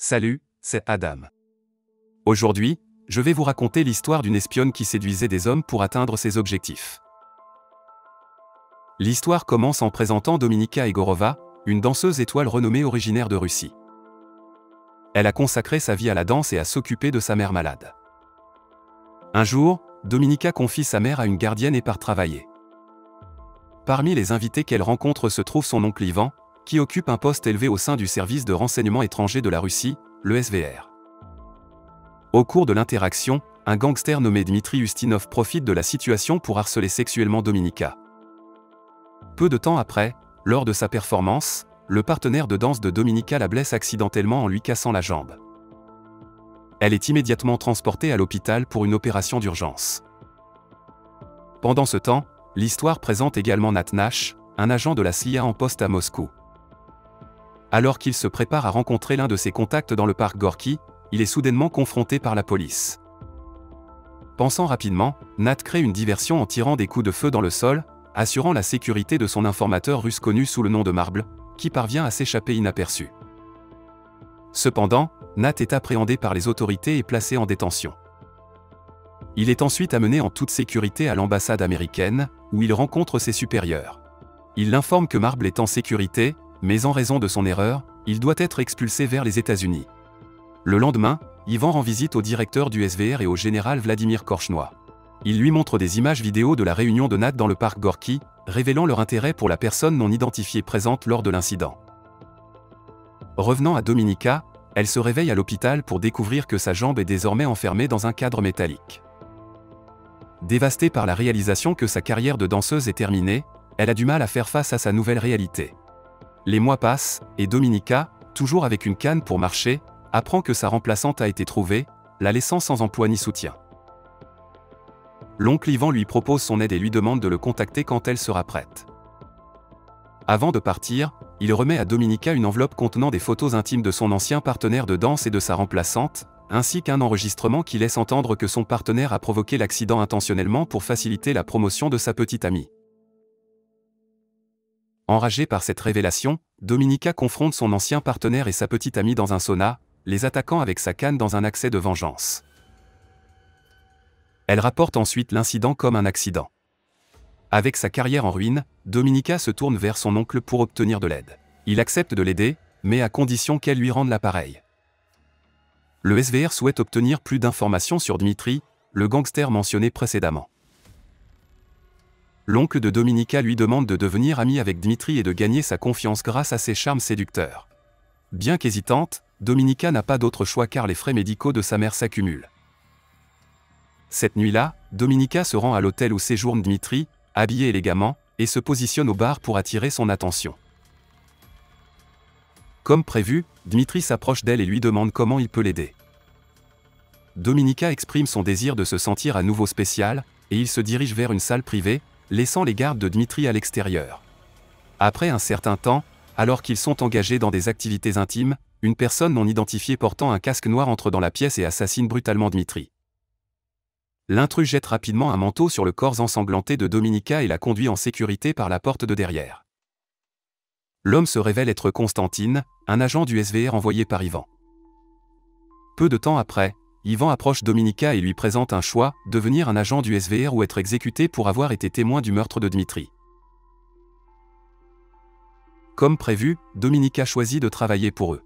Salut, c'est Adam. Aujourd'hui, je vais vous raconter l'histoire d'une espionne qui séduisait des hommes pour atteindre ses objectifs. L'histoire commence en présentant Dominika Egorova, une danseuse étoile renommée originaire de Russie. Elle a consacré sa vie à la danse et à s'occuper de sa mère malade. Un jour, Dominika confie sa mère à une gardienne et part travailler. Parmi les invités qu'elle rencontre se trouve son oncle Ivan, qui occupe un poste élevé au sein du service de renseignement étranger de la Russie, le SVR. Au cours de l'interaction, un gangster nommé Dmitri Ustinov profite de la situation pour harceler sexuellement Dominika. Peu de temps après, lors de sa performance, le partenaire de danse de Dominika la blesse accidentellement en lui cassant la jambe. Elle est immédiatement transportée à l'hôpital pour une opération d'urgence. Pendant ce temps, l'histoire présente également Nat Nash, un agent de la CIA en poste à Moscou. Alors qu'il se prépare à rencontrer l'un de ses contacts dans le parc Gorky, il est soudainement confronté par la police. Pensant rapidement, Nat crée une diversion en tirant des coups de feu dans le sol, assurant la sécurité de son informateur russe connu sous le nom de Marble, qui parvient à s'échapper inaperçu. Cependant, Nat est appréhendé par les autorités et placé en détention. Il est ensuite amené en toute sécurité à l'ambassade américaine, où il rencontre ses supérieurs. Il l'informe que Marble est en sécurité, mais en raison de son erreur, il doit être expulsé vers les États-Unis. Le lendemain, Ivan rend visite au directeur du SVR et au général Vladimir Korchnoi. Il lui montre des images vidéo de la réunion de Nat dans le parc Gorky, révélant leur intérêt pour la personne non identifiée présente lors de l'incident. Revenant à Dominika, elle se réveille à l'hôpital pour découvrir que sa jambe est désormais enfermée dans un cadre métallique. Dévastée par la réalisation que sa carrière de danseuse est terminée, elle a du mal à faire face à sa nouvelle réalité. Les mois passent, et Dominika, toujours avec une canne pour marcher, apprend que sa remplaçante a été trouvée, la laissant sans emploi ni soutien. L'oncle Ivan lui propose son aide et lui demande de le contacter quand elle sera prête. Avant de partir, il remet à Dominika une enveloppe contenant des photos intimes de son ancien partenaire de danse et de sa remplaçante, ainsi qu'un enregistrement qui laisse entendre que son partenaire a provoqué l'accident intentionnellement pour faciliter la promotion de sa petite amie. Enragée par cette révélation, Dominika confronte son ancien partenaire et sa petite amie dans un sauna, les attaquant avec sa canne dans un accès de vengeance. Elle rapporte ensuite l'incident comme un accident. Avec sa carrière en ruine, Dominika se tourne vers son oncle pour obtenir de l'aide. Il accepte de l'aider, mais à condition qu'elle lui rende l'appareil. Le SVR souhaite obtenir plus d'informations sur Dmitri, le gangster mentionné précédemment. L'oncle de Dominika lui demande de devenir ami avec Dmitri et de gagner sa confiance grâce à ses charmes séducteurs. Bien qu'hésitante, Dominika n'a pas d'autre choix car les frais médicaux de sa mère s'accumulent. Cette nuit-là, Dominika se rend à l'hôtel où séjourne Dmitri, habillé élégamment, et se positionne au bar pour attirer son attention. Comme prévu, Dmitri s'approche d'elle et lui demande comment il peut l'aider. Dominika exprime son désir de se sentir à nouveau spécial, et il se dirige vers une salle privée, laissant les gardes de Dmitri à l'extérieur. Après un certain temps, alors qu'ils sont engagés dans des activités intimes, une personne non identifiée portant un casque noir entre dans la pièce et assassine brutalement Dmitri. L'intrus jette rapidement un manteau sur le corps ensanglanté de Dominika et la conduit en sécurité par la porte de derrière. L'homme se révèle être Constantine, un agent du SVR envoyé par Ivan. Peu de temps après, Ivan approche Dominika et lui présente un choix, devenir un agent du SVR ou être exécuté pour avoir été témoin du meurtre de Dmitri. Comme prévu, Dominika choisit de travailler pour eux.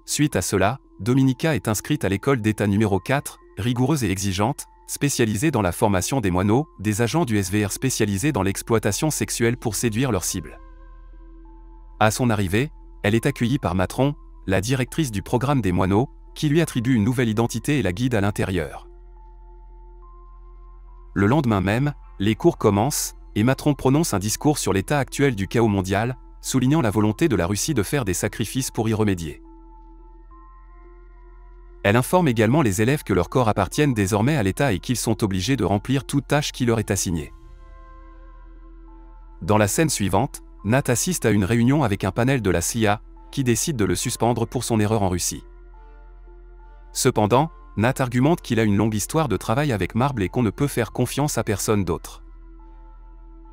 Suite à cela, Dominika est inscrite à l'école d'État numéro 4, rigoureuse et exigeante, spécialisée dans la formation des moineaux, des agents du SVR spécialisés dans l'exploitation sexuelle pour séduire leurs cibles. À son arrivée, elle est accueillie par Matron, la directrice du programme des moineaux, qui lui attribue une nouvelle identité et la guide à l'intérieur. Le lendemain même, les cours commencent, et Matron prononce un discours sur l'état actuel du chaos mondial, soulignant la volonté de la Russie de faire des sacrifices pour y remédier. Elle informe également les élèves que leurs corps appartiennent désormais à l'État et qu'ils sont obligés de remplir toute tâche qui leur est assignée. Dans la scène suivante, Nat assiste à une réunion avec un panel de la CIA, qui décide de le suspendre pour son erreur en Russie. Cependant, Nat argumente qu'il a une longue histoire de travail avec Marble et qu'on ne peut faire confiance à personne d'autre.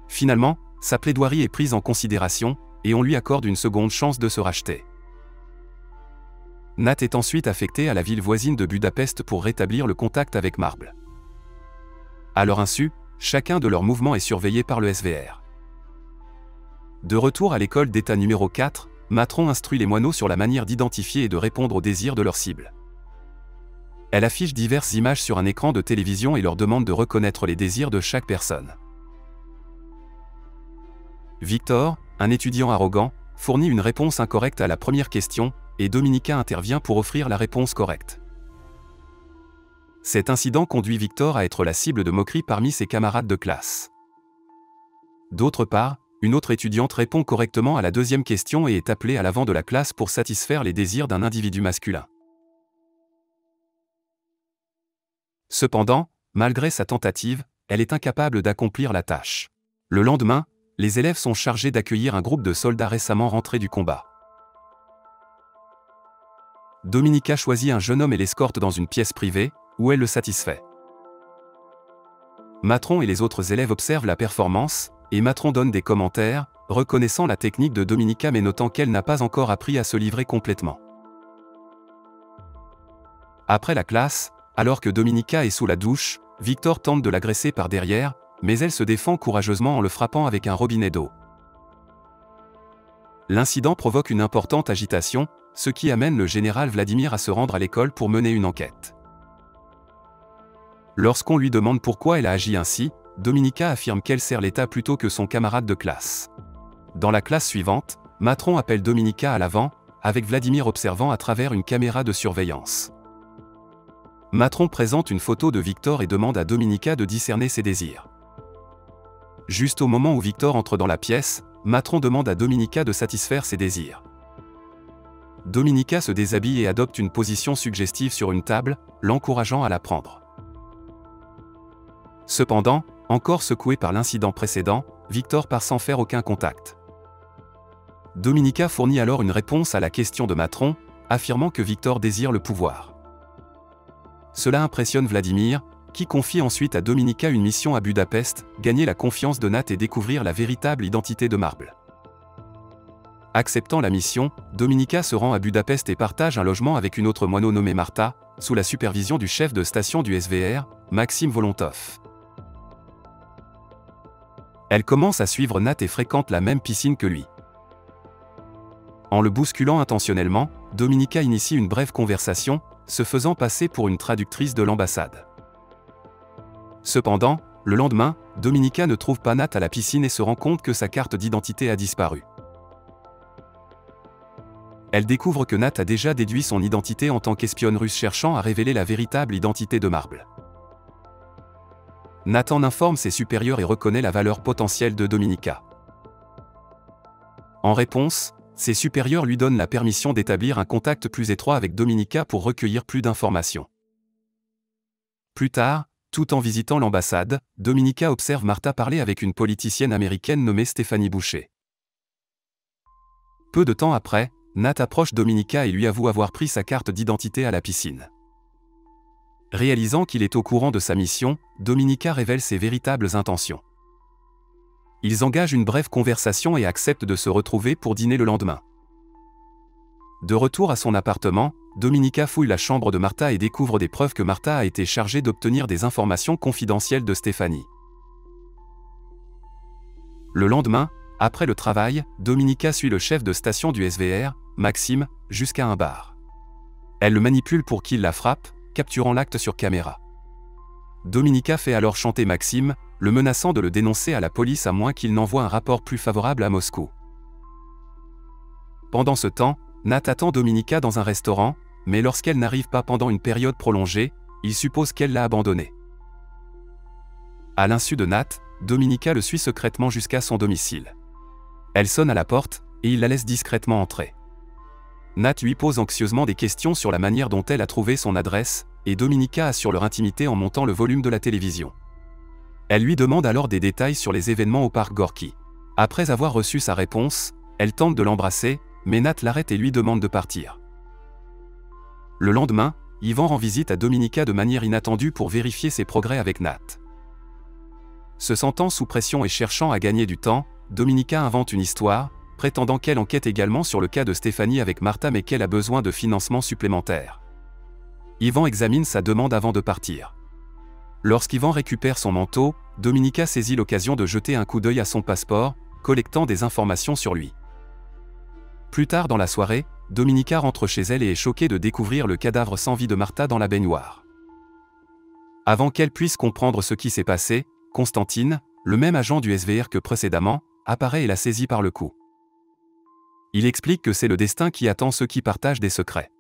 Finalement, sa plaidoirie est prise en considération, et on lui accorde une seconde chance de se racheter. Nat est ensuite affecté à la ville voisine de Budapest pour rétablir le contact avec Marble. À leur insu, chacun de leurs mouvements est surveillé par le SVR. De retour à l'école d'État numéro 4, Matron instruit les moineaux sur la manière d'identifier et de répondre aux désirs de leur cible. Elle affiche diverses images sur un écran de télévision et leur demande de reconnaître les désirs de chaque personne. Victor, un étudiant arrogant, fournit une réponse incorrecte à la première question, et Dominika intervient pour offrir la réponse correcte. Cet incident conduit Victor à être la cible de moqueries parmi ses camarades de classe. D'autre part, une autre étudiante répond correctement à la deuxième question et est appelée à l'avant de la classe pour satisfaire les désirs d'un individu masculin. Cependant, malgré sa tentative, elle est incapable d'accomplir la tâche. Le lendemain, les élèves sont chargés d'accueillir un groupe de soldats récemment rentrés du combat. Dominika choisit un jeune homme et l'escorte dans une pièce privée, où elle le satisfait. Matron et les autres élèves observent la performance, et Matron donne des commentaires, reconnaissant la technique de Dominika mais notant qu'elle n'a pas encore appris à se livrer complètement. Après la classe, alors que Dominika est sous la douche, Victor tente de l'agresser par derrière, mais elle se défend courageusement en le frappant avec un robinet d'eau. L'incident provoque une importante agitation, ce qui amène le général Vladimir à se rendre à l'école pour mener une enquête. Lorsqu'on lui demande pourquoi elle a agi ainsi, Dominika affirme qu'elle sert l'État plutôt que son camarade de classe. Dans la classe suivante, Matron appelle Dominika à l'avant, avec Vladimir observant à travers une caméra de surveillance. Matron présente une photo de Victor et demande à Dominika de discerner ses désirs. Juste au moment où Victor entre dans la pièce, Matron demande à Dominika de satisfaire ses désirs. Dominika se déshabille et adopte une position suggestive sur une table, l'encourageant à la prendre. Cependant, encore secoué par l'incident précédent, Victor part sans faire aucun contact. Dominika fournit alors une réponse à la question de Matron, affirmant que Victor désire le pouvoir. Cela impressionne Vladimir, qui confie ensuite à Dominika une mission à Budapest, gagner la confiance de Nat et découvrir la véritable identité de Marble. Acceptant la mission, Dominika se rend à Budapest et partage un logement avec une autre moineau nommée Marta, sous la supervision du chef de station du SVR, Maxime Volontov. Elle commence à suivre Nat et fréquente la même piscine que lui. En le bousculant intentionnellement, Dominika initie une brève conversation, se faisant passer pour une traductrice de l'ambassade. Cependant, le lendemain, Dominika ne trouve pas Nat à la piscine et se rend compte que sa carte d'identité a disparu. Elle découvre que Nat a déjà déduit son identité en tant qu'espionne russe cherchant à révéler la véritable identité de Marble. Nat en informe ses supérieurs et reconnaît la valeur potentielle de Dominika. En réponse, ses supérieurs lui donnent la permission d'établir un contact plus étroit avec Dominika pour recueillir plus d'informations. Plus tard, tout en visitant l'ambassade, Dominika observe Marta parler avec une politicienne américaine nommée Stéphanie Boucher. Peu de temps après, Nat approche Dominika et lui avoue avoir pris sa carte d'identité à la piscine. Réalisant qu'il est au courant de sa mission, Dominika révèle ses véritables intentions. Ils engagent une brève conversation et acceptent de se retrouver pour dîner le lendemain. De retour à son appartement, Dominika fouille la chambre de Marta et découvre des preuves que Marta a été chargée d'obtenir des informations confidentielles de Stéphanie. Le lendemain, après le travail, Dominika suit le chef de station du SVR, Maxime, jusqu'à un bar. Elle le manipule pour qu'il la frappe, capturant l'acte sur caméra. Dominika fait alors chanter Maxime, le menaçant de le dénoncer à la police à moins qu'il n'envoie un rapport plus favorable à Moscou. Pendant ce temps, Nat attend Dominika dans un restaurant, mais lorsqu'elle n'arrive pas pendant une période prolongée, il suppose qu'elle l'a abandonné. À l'insu de Nat, Dominika le suit secrètement jusqu'à son domicile. Elle sonne à la porte, et il la laisse discrètement entrer. Nat lui pose anxieusement des questions sur la manière dont elle a trouvé son adresse, et Dominika assure leur intimité en montant le volume de la télévision. Elle lui demande alors des détails sur les événements au parc Gorky. Après avoir reçu sa réponse, elle tente de l'embrasser, mais Nat l'arrête et lui demande de partir. Le lendemain, Ivan rend visite à Dominika de manière inattendue pour vérifier ses progrès avec Nat. Se sentant sous pression et cherchant à gagner du temps, Dominika invente une histoire, prétendant qu'elle enquête également sur le cas de Stéphanie avec Martha mais qu'elle a besoin de financement supplémentaire. Yvan examine sa demande avant de partir. Lorsqu'Yvan récupère son manteau, Dominica saisit l'occasion de jeter un coup d'œil à son passeport, collectant des informations sur lui. Plus tard dans la soirée, Dominica rentre chez elle et est choquée de découvrir le cadavre sans vie de Martha dans la baignoire. Avant qu'elle puisse comprendre ce qui s'est passé, Constantine, le même agent du SVR que précédemment, apparaît et la saisit par le cou. Il explique que c'est le destin qui attend ceux qui partagent des secrets.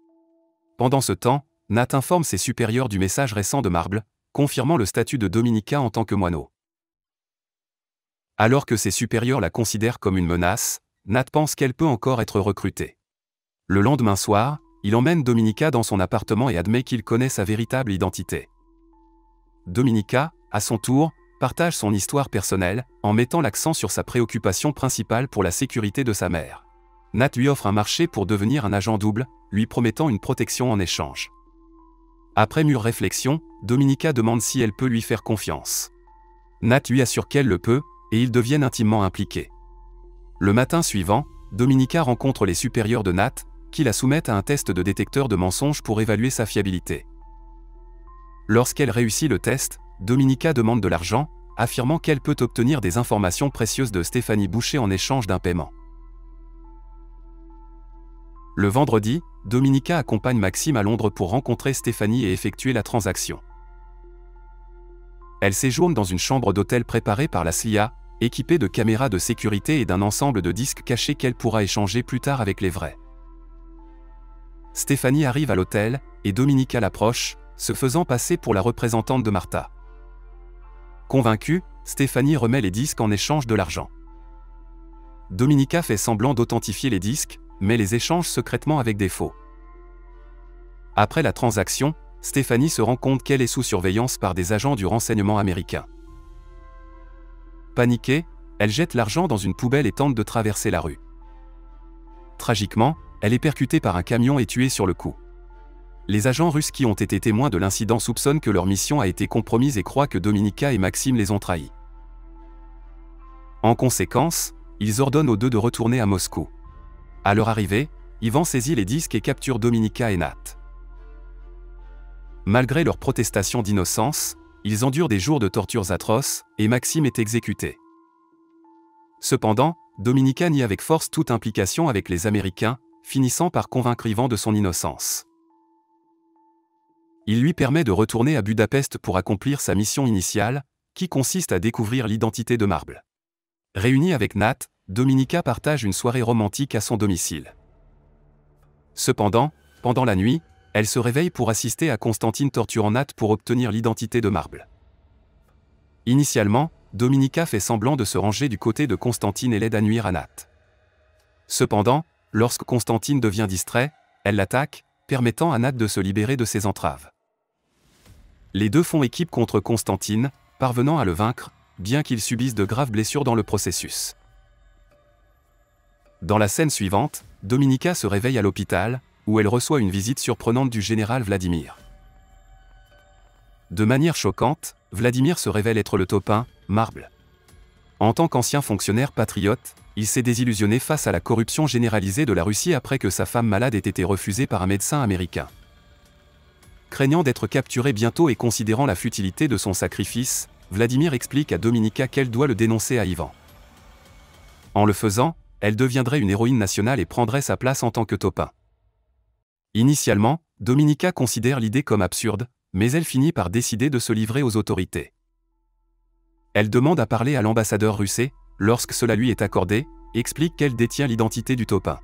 Pendant ce temps, Nat informe ses supérieurs du message récent de Marble, confirmant le statut de Dominica en tant que moineau. Alors que ses supérieurs la considèrent comme une menace, Nat pense qu'elle peut encore être recrutée. Le lendemain soir, il emmène Dominica dans son appartement et admet qu'il connaît sa véritable identité. Dominica, à son tour, partage son histoire personnelle, en mettant l'accent sur sa préoccupation principale pour la sécurité de sa mère. Nat lui offre un marché pour devenir un agent double, lui promettant une protection en échange. Après mûre réflexion, Dominica demande si elle peut lui faire confiance. Nat lui assure qu'elle le peut, et ils deviennent intimement impliqués. Le matin suivant, Dominica rencontre les supérieurs de Nat, qui la soumettent à un test de détecteur de mensonges pour évaluer sa fiabilité. Lorsqu'elle réussit le test, Dominica demande de l'argent, affirmant qu'elle peut obtenir des informations précieuses de Stéphanie Boucher en échange d'un paiement. Le vendredi, Dominica accompagne Maxime à Londres pour rencontrer Stéphanie et effectuer la transaction. Elle séjourne dans une chambre d'hôtel préparée par la CIA, équipée de caméras de sécurité et d'un ensemble de disques cachés qu'elle pourra échanger plus tard avec les vrais. Stéphanie arrive à l'hôtel, et Dominica l'approche, se faisant passer pour la représentante de Martha. Convaincue, Stéphanie remet les disques en échange de l'argent. Dominica fait semblant d'authentifier les disques, mais les échange secrètement avec des faux. Après la transaction, Stéphanie se rend compte qu'elle est sous surveillance par des agents du renseignement américain. Paniquée, elle jette l'argent dans une poubelle et tente de traverser la rue. Tragiquement, elle est percutée par un camion et tuée sur le coup. Les agents russes qui ont été témoins de l'incident soupçonnent que leur mission a été compromise et croient que Dominica et Maxime les ont trahis. En conséquence, ils ordonnent aux deux de retourner à Moscou. À leur arrivée, Yvan saisit les disques et capture Dominica et Nat. Malgré leurs protestations d'innocence, ils endurent des jours de tortures atroces, et Maxime est exécuté. Cependant, Dominica nie avec force toute implication avec les Américains, finissant par convaincre Yvan de son innocence. Il lui permet de retourner à Budapest pour accomplir sa mission initiale, qui consiste à découvrir l'identité de Marble. Réunie avec Nat, Dominica partage une soirée romantique à son domicile. Cependant, pendant la nuit, elle se réveille pour assister à Constantine torturant Nat pour obtenir l'identité de Marble. Initialement, Dominica fait semblant de se ranger du côté de Constantine et l'aide à nuire à Nat. Cependant, lorsque Constantine devient distrait, elle l'attaque, permettant à Nat de se libérer de ses entraves. Les deux font équipe contre Constantine, parvenant à le vaincre, bien qu'ils subissent de graves blessures dans le processus. Dans la scène suivante, Dominica se réveille à l'hôpital, où elle reçoit une visite surprenante du général Vladimir. De manière choquante, Vladimir se révèle être le taupin, Marble. En tant qu'ancien fonctionnaire patriote, il s'est désillusionné face à la corruption généralisée de la Russie après que sa femme malade ait été refusée par un médecin américain. Craignant d'être capturé bientôt et considérant la futilité de son sacrifice, Vladimir explique à Dominica qu'elle doit le dénoncer à Yvan. En le faisant, elle deviendrait une héroïne nationale et prendrait sa place en tant que taupin. Initialement, Dominica considère l'idée comme absurde, mais elle finit par décider de se livrer aux autorités. Elle demande à parler à l'ambassadeur russe et, lorsque cela lui est accordé, explique qu'elle détient l'identité du taupin.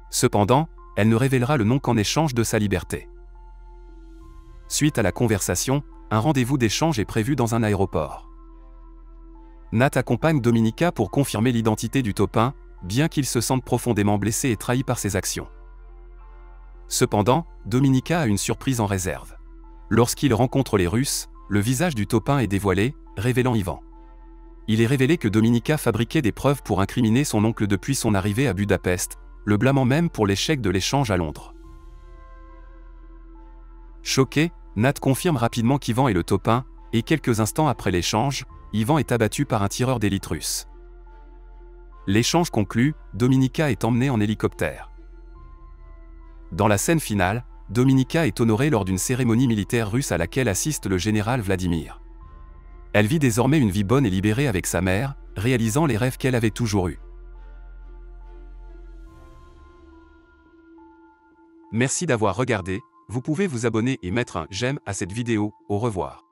Cependant, elle ne révélera le nom qu'en échange de sa liberté. Suite à la conversation, un rendez-vous d'échange est prévu dans un aéroport. Nat accompagne Dominica pour confirmer l'identité du taupin, bien qu'il se sente profondément blessé et trahi par ses actions. Cependant, Dominica a une surprise en réserve. Lorsqu'il rencontre les Russes, le visage du taupin est dévoilé, révélant Yvan. Il est révélé que Dominica fabriquait des preuves pour incriminer son oncle depuis son arrivée à Budapest, le blâmant même pour l'échec de l'échange à Londres. Choqué, Nat confirme rapidement qu'Yvan est le taupin, et quelques instants après l'échange, Yvan est abattu par un tireur d'élite russe. L'échange conclu, Dominika est emmenée en hélicoptère. Dans la scène finale, Dominika est honorée lors d'une cérémonie militaire russe à laquelle assiste le général Vladimir. Elle vit désormais une vie bonne et libérée avec sa mère, réalisant les rêves qu'elle avait toujours eus. Merci d'avoir regardé, vous pouvez vous abonner et mettre un j'aime à cette vidéo, au revoir.